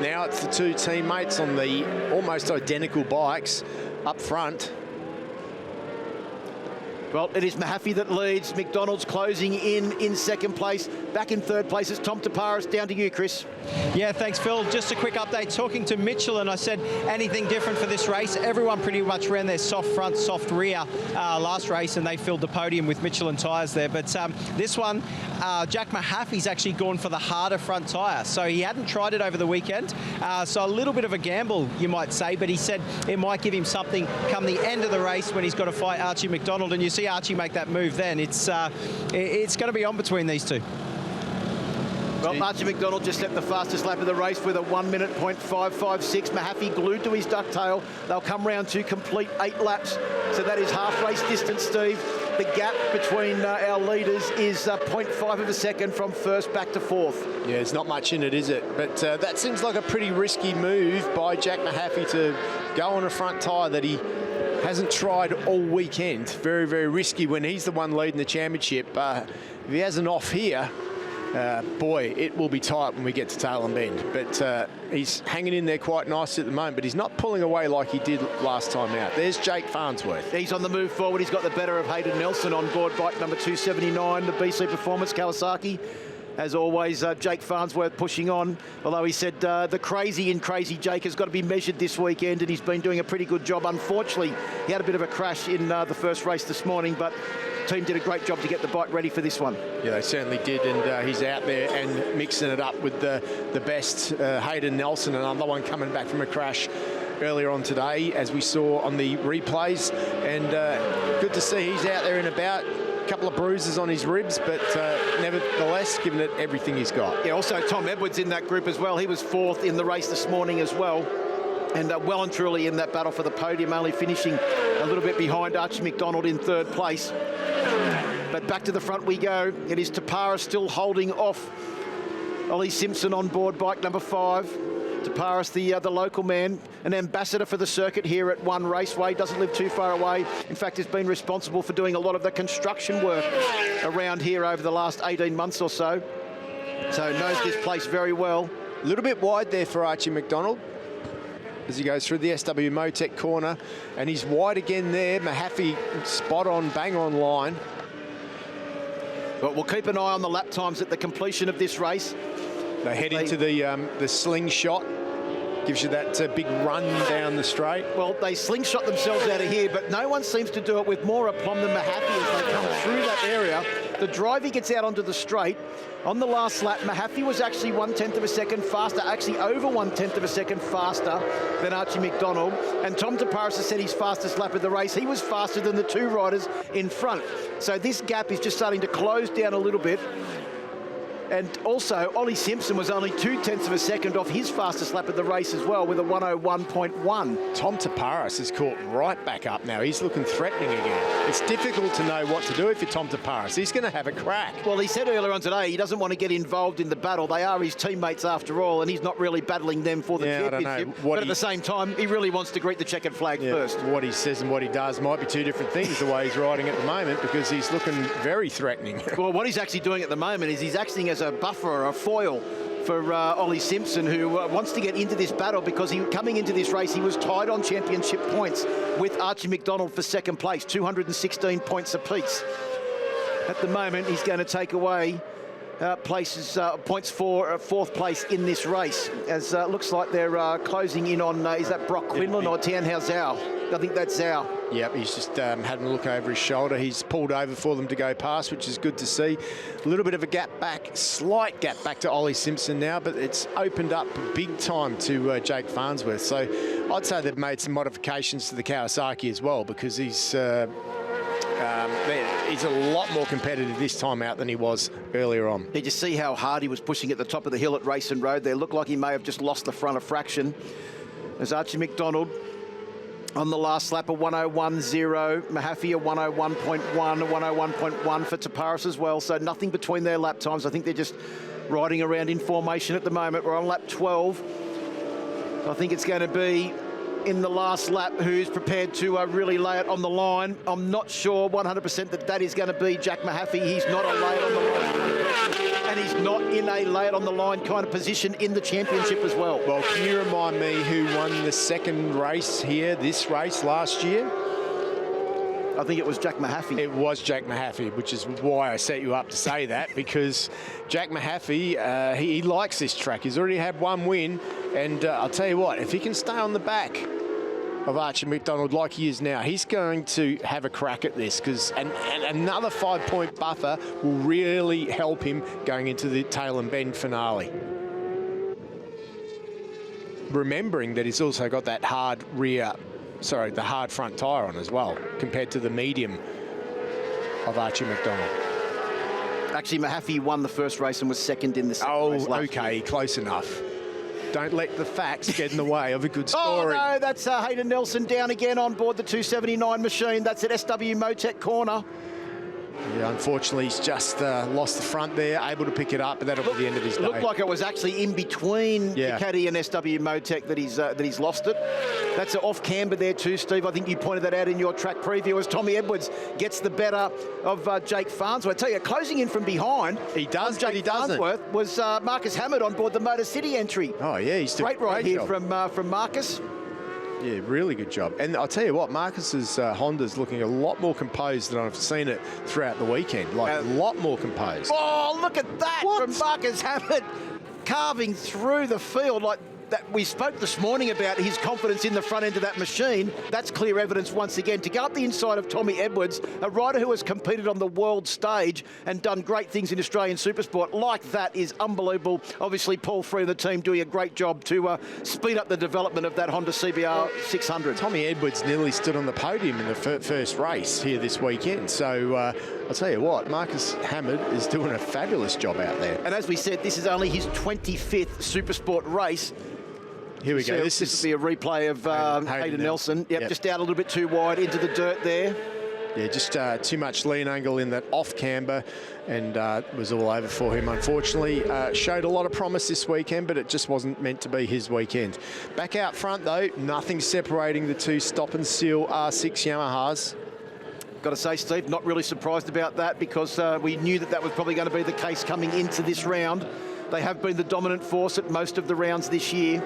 now it's the 2 teammates on the almost identical bikes up front.
Well, it is Mahaffey that leads. McDonald's closing in second place. Back in third place is Tom Toparis. Down to you, Chris.
Yeah, thanks, Phil. Just a quick update. Talking to Mitchell, and I said, anything different for this race? Everyone pretty much ran their soft front, soft rear last race, and they filled the podium with Michelin tyres there. But this one, Jack Mahaffey's actually gone for the harder front tyre. So he hadn't tried it over the weekend. So a little bit of a gamble, you might say, but he said it might give him something come the end of the race when he's got to fight Archie McDonald. And you see Archie make that move then. It's going to be on between these two.
Well, Archie McDonald just set the fastest lap of the race with a 1 minute .556. Mahaffey glued to his ducktail. They'll come round to complete 8 laps. So that is half race distance, Steve. The gap between our leaders is 0.5 of a second from first back to fourth.
Yeah, there's not much in it, is it? But that seems like a pretty risky move by Jack Mahaffey to go on a front tyre that he hasn't tried all weekend. Very, very risky when he's the one leading the championship. If he has an off here, boy, it will be tight when we get to Tail and Bend. But he's hanging in there quite nicely at the moment, but he's not pulling away like he did last time out. There's Jake Farnsworth.
He's on the move forward. He's got the better of Hayden Nelson on board bike number 279, the BC Performance Kawasaki. As always, Jake Farnsworth pushing on, although he said the crazy in Crazy Jake has got to be measured this weekend, and he's been doing a pretty good job. Unfortunately, he had a bit of a crash in the first race this morning, but the team did a great job to get the bike ready for this one.
Yeah, they certainly did, and he's out there and mixing it up with the best. Hayden Nelson, another one coming back from a crash earlier on today, as we saw on the replays, and good to see he's out there and about. A couple of bruises on his ribs, but nevertheless giving it everything he's got.
Yeah, also Tom Edwards in that group as well. He was 4th in the race this morning as well, and well and truly in that battle for the podium, only finishing a little bit behind Archie McDonald in 3rd place. But back to the front we go. It is Toparis still holding off Ollie Simpson on board bike number 5. Toparis, the local man, an ambassador for the circuit here at One Raceway, doesn't live too far away. In fact, has been responsible for doing a lot of the construction work around here over the last 18 months or so. So knows this place very well.
A little bit wide there for Archie McDonald as he goes through the SW Motec corner, and he's wide again there. Mahaffey spot on, bang on line.
But we'll keep an eye on the lap times at the completion of this race.
They head into the slingshot. Gives you that big run down the straight.
Well, they slingshot themselves out of here, but no one seems to do it with more aplomb than Mahaffey as they come through that area. The driver gets out onto the straight. On the last lap, Mahaffey was actually 1/10 of a second faster, actually over 1/10 of a second faster than Archie McDonald. And Tom Toparis has said his fastest lap of the race. He was faster than the 2 riders in front. So this gap is just starting to close down a little bit. And also, Ollie Simpson was only 2/10 of a second off his fastest lap of the race as well, with a 1:01.1.
Tom Toparis is caught right back up now. He's looking threatening again. It's difficult to know what to do if you're Tom Toparis. He's going to have a crack.
Well, he said earlier on today he doesn't want to get involved in the battle. They are his teammates after all, and he's not really battling them for the championship. But at the same time, he really wants to greet the checkered flag first.
What he says and what he does might be 2 different things the way he's riding at the moment, because he's looking very threatening.
Well, what he's actually doing at the moment is he's acting as a buffer or a foil for Ollie Simpson, who wants to get into this battle, because coming into this race, he was tied on championship points with Archie McDonald for 2nd place, 216 points apiece. At the moment, he's going to take away points for 4th place in this race, as looks like they're closing in on, is that Brock Quinlan or Tianhao Zhao? I think that's Zhao.
Yep, he's just having a look over his shoulder. He's pulled over for them to go past, which is good to see. A little bit of a gap back, slight gap back to Ollie Simpson now, but it's opened up big time to Jake Farnsworth. So I'd say they've made some modifications to the Kawasaki as well, because he's a lot more competitive this time out than he was earlier on.
Did you see how hard he was pushing at the top of the hill at Racing Road there? Looked like he may have just lost the front a fraction. As Archie McDonald on the last lap, a 1:01.0. Mahaffey a 1:01.1, a 1:01.1 for Toparis as well. So nothing between their lap times. I think they're just riding around in formation at the moment. We're on lap 12. I think it's going to be in the last lap who's prepared to really lay it on the line. I'm not sure 100% that is going to be Jack Mahaffey. He's not a lay it on the line, and he's not in a lay it on the line kind of position in the championship as well.
Well, can you remind me who won the 2nd race here, this race last year?
I think it was Jack Mahaffey.
It was Jack Mahaffey, which is why I set you up to say that, because Jack Mahaffey, he likes this track. He's already had 1 win, and I'll tell you what, if he can stay on the back of Archie McDonald like he is now, he's going to have a crack at this, because and another 5-point buffer will really help him going into the Tail and Bend finale. Remembering that he's also got that hard the hard front tyre on as well, compared to the medium of Archie McDonald.
Actually, Mahaffey won the first race and was 2nd in the second race.
Oh, okay, close enough. Don't let the facts get in the way of a good story.
Oh, no, that's Hayden Nelson down again on board the 279 machine. That's at SW Motec corner.
Yeah, unfortunately, he's just lost the front there, able to pick it up, but that'll be the end of his day.
Looked like it was actually in between Ducati and SW Motec that he's lost it. That's off camber there too, Steve. I think you pointed that out in your track preview as Tommy Edwards gets the better of Jake Farnsworth. I tell you, closing in from behind.
He does,
Jake
but he doesn't.
Farnsworth was Marcus Hammond on board the Motor City entry.
Oh, yeah, he's
great ride here from Marcus.
Yeah, really good job. And I'll tell you what, Marcus's Honda's looking a lot more composed than I've seen it throughout the weekend. Like, a lot more composed.
Oh, look at that from Marcus Hammett, carving through the field like that. We spoke this morning about his confidence in the front end of that machine. That's clear evidence once again. To go up the inside of Tommy Edwards, a rider who has competed on the world stage and done great things in Australian Supersport like that is unbelievable. Obviously, Paul Free and the team doing a great job to speed up the development of that Honda CBR 600.
Tommy Edwards nearly stood on the podium in the first race here this weekend. So I'll tell you what, Marcus Hammett is doing a fabulous job out there.
And as we said, this is only his 25th Supersport race.
Here we go.
This is be a replay of Hayden Nelson. Yep, just out a little bit too wide into the dirt there.
Yeah, just too much lean angle in that off camber, and it was all over for him, unfortunately. Showed a lot of promise this weekend, but it just wasn't meant to be his weekend. Back out front, though, nothing separating the two stop and seal R6 Yamahas.
Got to say, Steve, not really surprised about that, because we knew that was probably going to be the case coming into this round. They have been the dominant force at most of the rounds this year.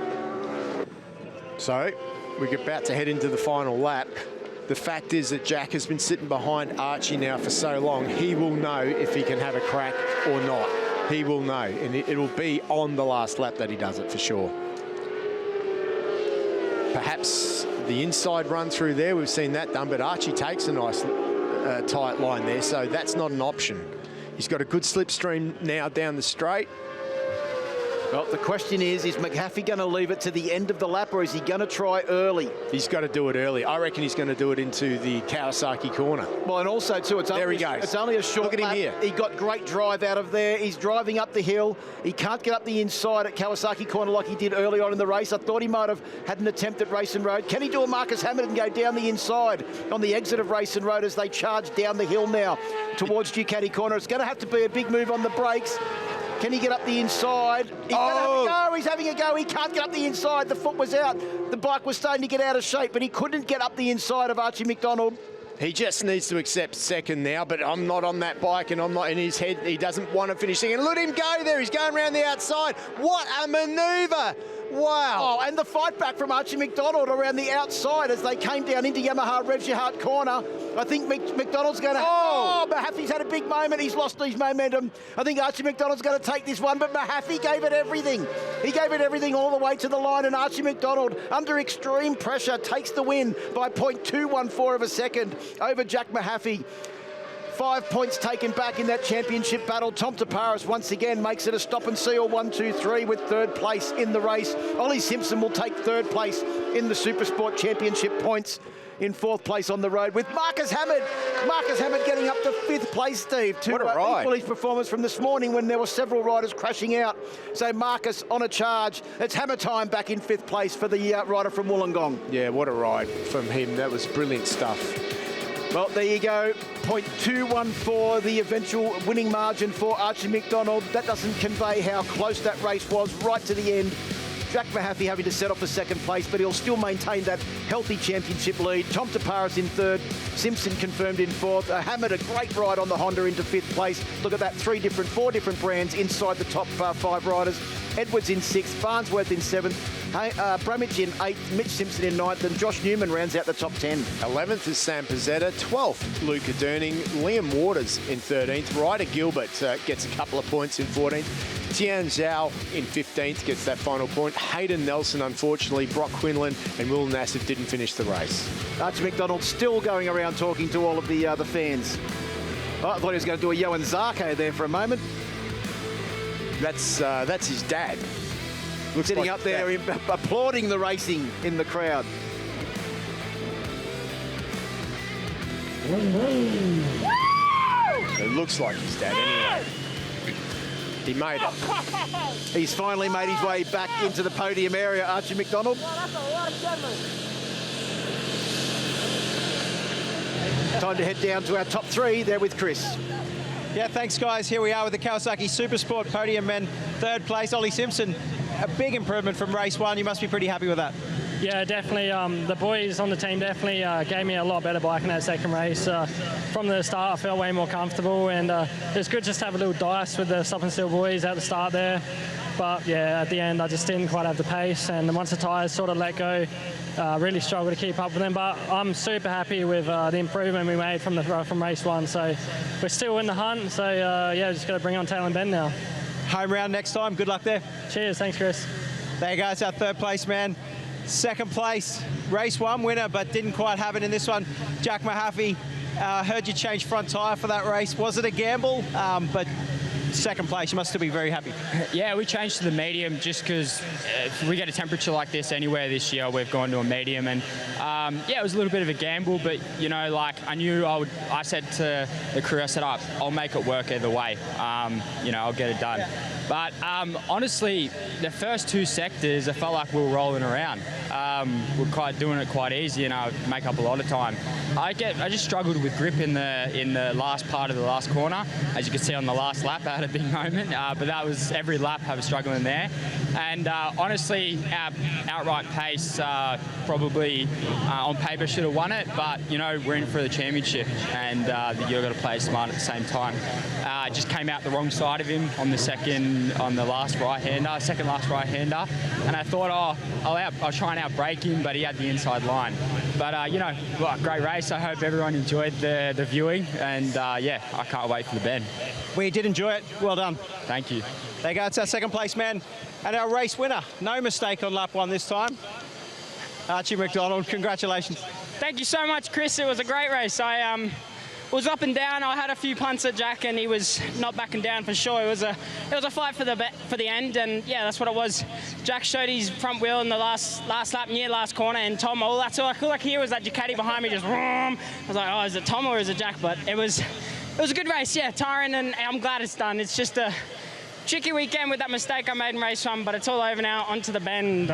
So we're about to head into the final lap. The fact is that Jack has been sitting behind Archie now for so long, he will know if he can have a crack or not. He will know, and it'll be on the last lap that he does it for sure. Perhaps the inside run through there, we've seen that done, but Archie takes a nice tight line there, so that's not an option. He's got a good slipstream now down the straight.
Well, the question is McHaffey going to leave it to the end of the lap, or is he going to try early?
He's got to do it early. I reckon he's going to do it into the Kawasaki corner.
Well, and also, too, it's
there he goes.
It's only a short
Look at
lap.
him here.
He got great drive out of there. He's driving up the hill. He can't get up the inside at Kawasaki corner like he did early on in the race. I thought he might have had an attempt at Race and Road. Can he do a Marcus Hammett and go down the inside on the exit of Race and Road as they charge down the hill now towards Ducati corner? It's going to have to be a big move on the brakes. Can he get up the inside? He's going to have a go. He's having a go. He can't get up the inside. The foot was out. The bike was starting to get out of shape, but he couldn't get up the inside of Archie McDonald.
He just needs to accept second now, but I'm not on that bike, and I'm not in his head. He doesn't want to finish second. Let him go there. He's going around the outside. What a manoeuvre. Wow.
Oh, and the fight back from Archie McDonald around the outside as they came down into Yamaha Revshahat corner. I think McDonald's going to... Mahaffey's had a big moment. He's lost his momentum. I think Archie McDonald's going to take this one, but Mahaffey gave it everything. He gave it everything all the way to the line, and Archie McDonald, under extreme pressure, takes the win by 0.214 of a second over Jack Mahaffey. 5 points taken back in that championship battle. Tom Toparis once again makes it a stop and seal 1-2-3 with third place in the race. Ollie Simpson will take third place in the Supersport Championship points. In fourth place on the road with Marcus Hammett. Marcus Hammett getting up to fifth place, Steve, to equal his performance from this morning when there were several riders crashing out. So Marcus on a charge. It's Hammer time back in fifth place for the rider from Wollongong.
Yeah, what a ride from him. That was brilliant stuff.
Well, there you go. 0.214, the eventual winning margin for Archie McDonald. That doesn't convey how close that race was right to the end. Jack Mahaffey having to set off for second place, but he'll still maintain that healthy championship lead. Tom Toparis in third, Simpson confirmed in fourth. Hammett, a great ride on the Honda into fifth place. Look at that, four different brands inside the top five riders. Edwards in sixth, Farnsworth in seventh, Bramich in eighth, Mitch Simpson in ninth, and Josh Newman rounds out the top 10.
11th is Sam Pizzetta, 12th Luca Durning, Liam Waters in 13th, Ryder Gilbert gets a couple of points in 14th, Tian Zhao in 15th gets that final point. Hayden Nelson, unfortunately, Brock Quinlan and Will Nassif didn't finish the race.
Archie McDonald still going around talking to all of the fans. Oh, I thought he was going to do a Johan Zarco there for a moment.
That's his dad.
Looks sitting
like
up there applauding the racing in the crowd.
It looks like his dad anyway. He made it.
He's finally made his way back into the podium area, Archie McDonald. Time to head down to our top three there with Chris.
Yeah, thanks, guys. Here we are with the Kawasaki Supersport podium and third place, Ollie Simpson. A big improvement from race one. You must be pretty happy with that.
Yeah, definitely. The boys on the team definitely gave me a lot better bike in that second race. From the start, I felt way more comfortable, and it's good just to have a little dice with the stop and still boys at the start there.
but yeah, at the end I just didn't quite have the pace, and once the tyres sort of let go, really struggled to keep up with them. But I'm super happy with the improvement we made from race 1. So we're still in the hunt. So yeah, just got to bring on Tail and Bend now.
Home round next time. Good luck there.
Cheers. Thanks, Chris.
There goes our third place man. Second place, race 1 winner, but didn't quite have it in this one. Jack Mahaffey, heard you change front tyre for that race. Was it a gamble? But second place, you must still be very happy.
Yeah, we changed to the medium just because if we get a temperature like this anywhere this year, we've gone to a medium. And yeah, it was a little bit of a gamble, but you know, like I said to the crew, I said, I'll make it work either way. You know, I'll get it done. But honestly, the first 2 sectors, I felt like we were rolling around. We're doing it quite easy, and I make up a lot of time. I just struggled with grip in the last part of the last corner. As you can see on the last lap, I had a big moment, but that was every lap I was struggling there. And honestly, our outright pace probably on paper should have won it, but you know, we're in for the championship, and you've got to play smart at the same time. Just came out the wrong side of him on the last right-hander, second last right-hander, and I thought, I'll try and outbrake him, but he had the inside line. But you know, great race. I hope everyone enjoyed the viewing, and yeah, I can't wait for the bend.
We did enjoy it. Well done.
Thank you.
There goes our second place man and our race winner. No mistake on lap 1 this time. Archie McDonald, congratulations.
Thank you so much, Chris. It was a great race. I was up and down. I had a few punts at Jack, and he was not backing down for sure. It was a fight for the end, and yeah, that's what it was. Jack showed his front wheel in the last lap near last corner, and Tom, all that's all I could hear was that Ducati behind me just vroom. I was like, oh, is it Tom or is it Jack? But it was a good race, yeah, tiring, and I'm glad it's done. It's just a tricky weekend with that mistake I made in race 1, but it's all over now, onto the bend.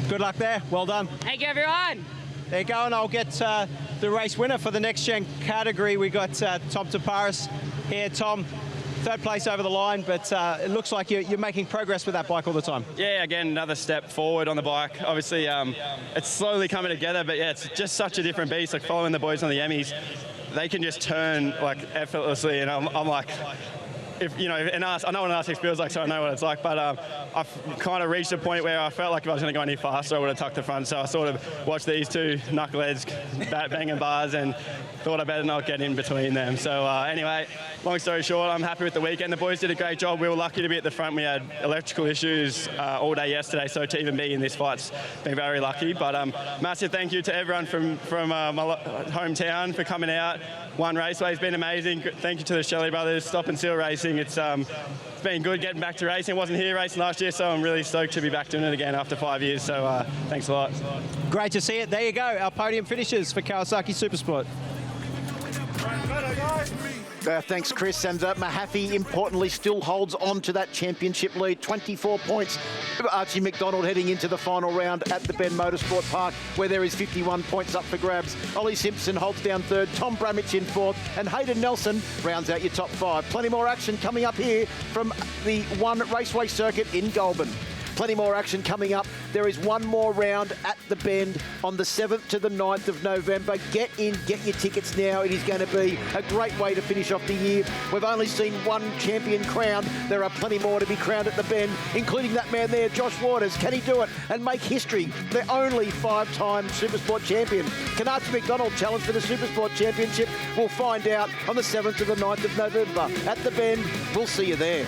Good luck there. Well done.
Thank you, everyone.
There you go, and I'll get the race winner for the next gen category. We got Tom Toparis here. Tom, third place over the line, but it looks like you're making progress with that bike all the time.
Yeah, again, another step forward on the bike. Obviously, it's slowly coming together, but yeah, it's just such a different beast. Like following the boys on the Emmys, they can just turn like effortlessly, and I'm like, if you know, I know what an R6 feels like, so I know what it's like. But I've kind of reached a point where I felt like if I was going to go any faster, I would have tucked the front. So I sort of watched these two knuckleheads banging bars and thought I better not get in between them. So anyway, long story short, I'm happy with the weekend. The boys did a great job. We were lucky to be at the front. We had electrical issues all day yesterday, so to even be in this fight's been very lucky. But massive thank you to everyone from my hometown for coming out. One Raceway has been amazing. Thank you to the Shelley brothers, Stop and Seal Racing. It's been good getting back to racing. I wasn't here racing last year, so I'm really stoked to be back doing it again after 5 years. So thanks a lot.
Great to see it. There you go, our podium finishes for Kawasaki Supersport.
Thanks, Chris. And Mahaffey, importantly, still holds on to that championship lead, 24 points. Archie McDonald heading into the final round at the Bend Motorsport Park, where there is 51 points up for grabs. Ollie Simpson holds down third, Tom Bramich in fourth, and Hayden Nelson rounds out your top 5. Plenty more action coming up here from the One Raceway circuit in Goulbourn. Plenty more action coming up. There is one more round at the Bend on the 7th to the 9th of November. Get in, get your tickets now. It is going to be a great way to finish off the year. We've only seen one champion crowned. There are plenty more to be crowned at the Bend, including that man there, Josh Waters. Can he do it and make history? The only 5-time Supersport champion. Can Archie McDonald challenge for the Supersport Championship? We'll find out on the 7th to the 9th of November at the Bend. We'll see you there.